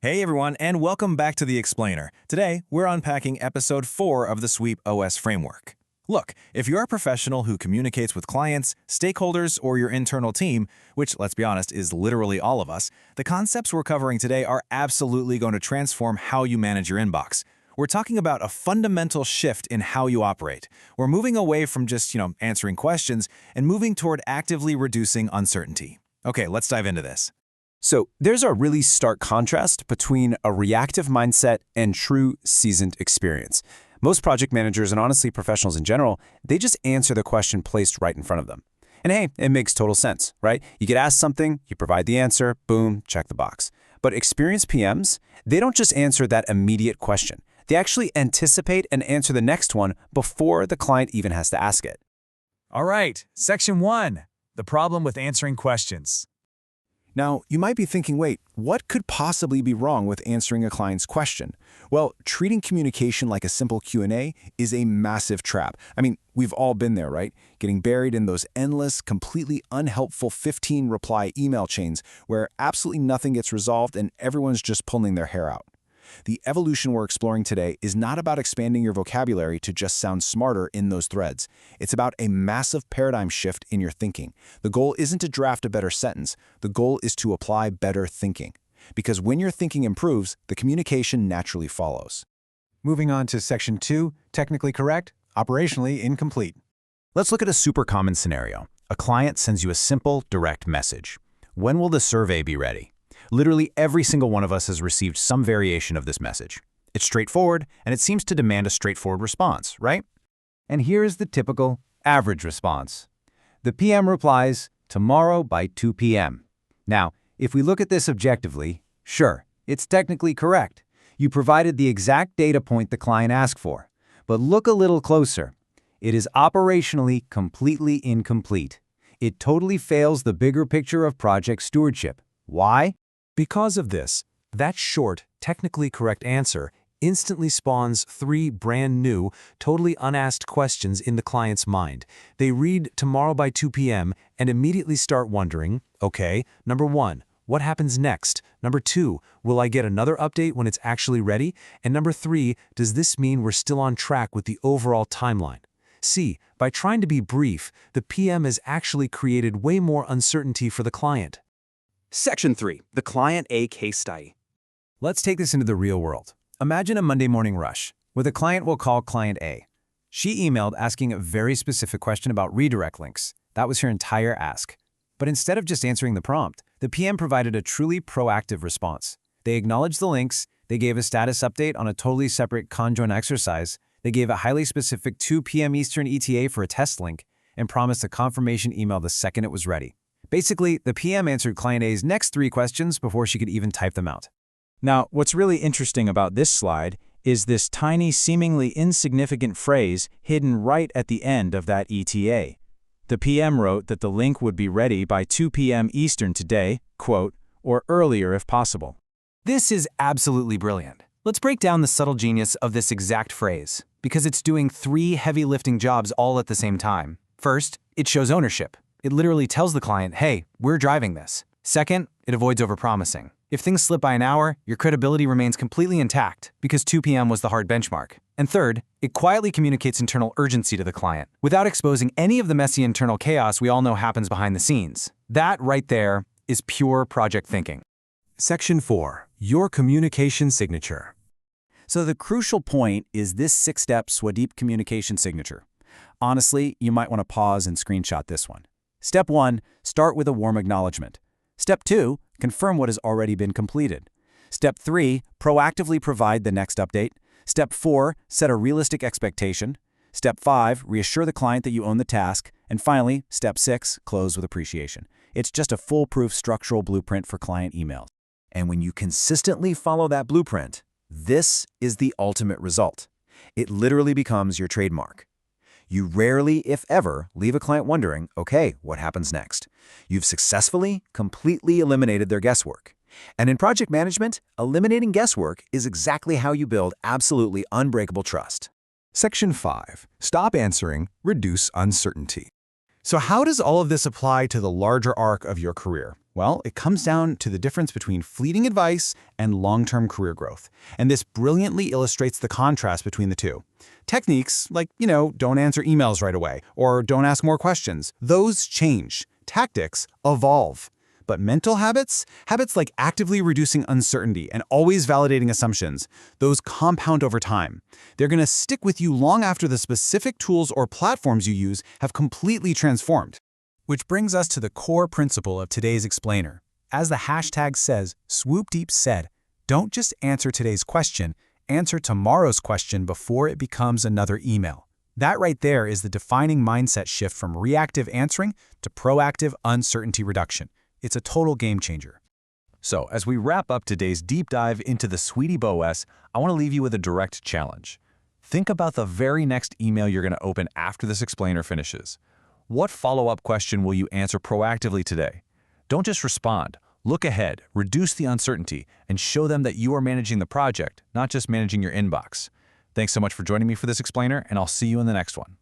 Hey everyone, and welcome back to The Explainer. Today, we're unpacking episode 4 of the Swadeep OS framework. Look, if you're a professional who communicates with clients, stakeholders, or your internal team, which, let's be honest, is literally all of us, the concepts we're covering today are absolutely going to transform how you manage your inbox. We're talking about a fundamental shift in how you operate. We're moving away from just, answering questions and moving toward actively reducing uncertainty. Okay, let's dive into this. So there's a really stark contrast between a reactive mindset and true seasoned experience. Most project managers and honestly professionals in general, they just answer the question placed right in front of them. And hey, it makes total sense, right? You get asked something, you provide the answer, boom, check the box. But experienced PMs, they don't just answer that immediate question. They actually anticipate and answer the next one before the client even has to ask it. All right, Section 1, the problem with answering questions. Now, you might be thinking, wait, what could possibly be wrong with answering a client's question? Well, treating communication like a simple Q&A is a massive trap. I mean, we've all been there, right? Getting buried in those endless, completely unhelpful 15-reply email chains where absolutely nothing gets resolved and everyone's just pulling their hair out. The evolution we're exploring today is not about expanding your vocabulary to just sound smarter in those threads. It's about a massive paradigm shift in your thinking. The goal isn't to draft a better sentence. The goal is to apply better thinking. Because when your thinking improves, the communication naturally follows. Moving on to Section 2, technically correct, operationally incomplete. Let's look at a super common scenario. A client sends you a simple, direct message. When will the survey be ready? Literally every single one of us has received some variation of this message. It's straightforward, and it seems to demand a straightforward response, right? And here's the typical average response. The PM replies, tomorrow by 2 p.m. Now, if we look at this objectively, sure, it's technically correct. You provided the exact data point the client asked for. But look a little closer. It is operationally completely incomplete. It totally fails the bigger picture of project stewardship. Why? Because of this, that short, technically correct answer instantly spawns 3 brand new, totally unasked questions in the client's mind. They read tomorrow by 2 p.m. and immediately start wondering, okay, number 1, what happens next? Number 2, will I get another update when it's actually ready? And number 3, does this mean we're still on track with the overall timeline? See, by trying to be brief, the PM has actually created way more uncertainty for the client. Section 3, the Client A case study. Let's take this into the real world. Imagine a Monday morning rush, where the client will call Client A. She emailed asking a very specific question about redirect links. That was her entire ask. But instead of just answering the prompt, the PM provided a truly proactive response. They acknowledged the links, they gave a status update on a totally separate conjoint exercise, they gave a highly specific 2 p.m. Eastern ETA for a test link, and promised a confirmation email the second it was ready. Basically, the PM answered Client A's next 3 questions before she could even type them out. Now, what's really interesting about this slide is this tiny, seemingly insignificant phrase hidden right at the end of that ETA. The PM wrote that the link would be ready by 2 p.m. Eastern today, quote, or earlier if possible. This is absolutely brilliant. Let's break down the subtle genius of this exact phrase, because it's doing 3 heavy lifting jobs all at the same time. First, it shows ownership. It literally tells the client, hey, we're driving this. Second, it avoids overpromising. If things slip by an hour, your credibility remains completely intact because 2 p.m. was the hard benchmark. And third, it quietly communicates internal urgency to the client without exposing any of the messy internal chaos we all know happens behind the scenes. That right there is pure project thinking. Section 4, your communication signature. So the crucial point is this 6-step Swadeep communication signature. Honestly, you might want to pause and screenshot this one. Step 1, start with a warm acknowledgement. Step 2, confirm what has already been completed. Step 3, proactively provide the next update. Step 4, set a realistic expectation. Step 5, reassure the client that you own the task. And finally, Step 6, close with appreciation. It's just a foolproof structural blueprint for client emails. And when you consistently follow that blueprint, this is the ultimate result. It literally becomes your trademark. You rarely, if ever, leave a client wondering, okay, what happens next? You've successfully, completely eliminated their guesswork. And in project management, eliminating guesswork is exactly how you build absolutely unbreakable trust. Section 5, stop answering, reduce uncertainty. So how does all of this apply to the larger arc of your career? Well, it comes down to the difference between fleeting advice and long-term career growth. And this brilliantly illustrates the contrast between the two. Techniques like, don't answer emails right away or don't ask more questions, those change. Tactics evolve. But mental habits like actively reducing uncertainty and always validating assumptions, those compound over time. They're going to stick with you long after the specific tools or platforms you use have completely transformed. Which brings us to the core principle of today's explainer. As the hashtag says, Swadeep said, don't just answer today's question, answer tomorrow's question before it becomes another email. That right there is the defining mindset shift from reactive answering to proactive uncertainty reduction. It's a total game changer. So, as we wrap up today's deep dive into the Swadeep OS, I want to leave you with a direct challenge. Think about the very next email you're going to open after this explainer finishes. What follow-up question will you answer proactively today? Don't just respond. Look ahead, reduce the uncertainty, and show them that you are managing the project, not just managing your inbox. Thanks so much for joining me for this explainer, and I'll see you in the next one.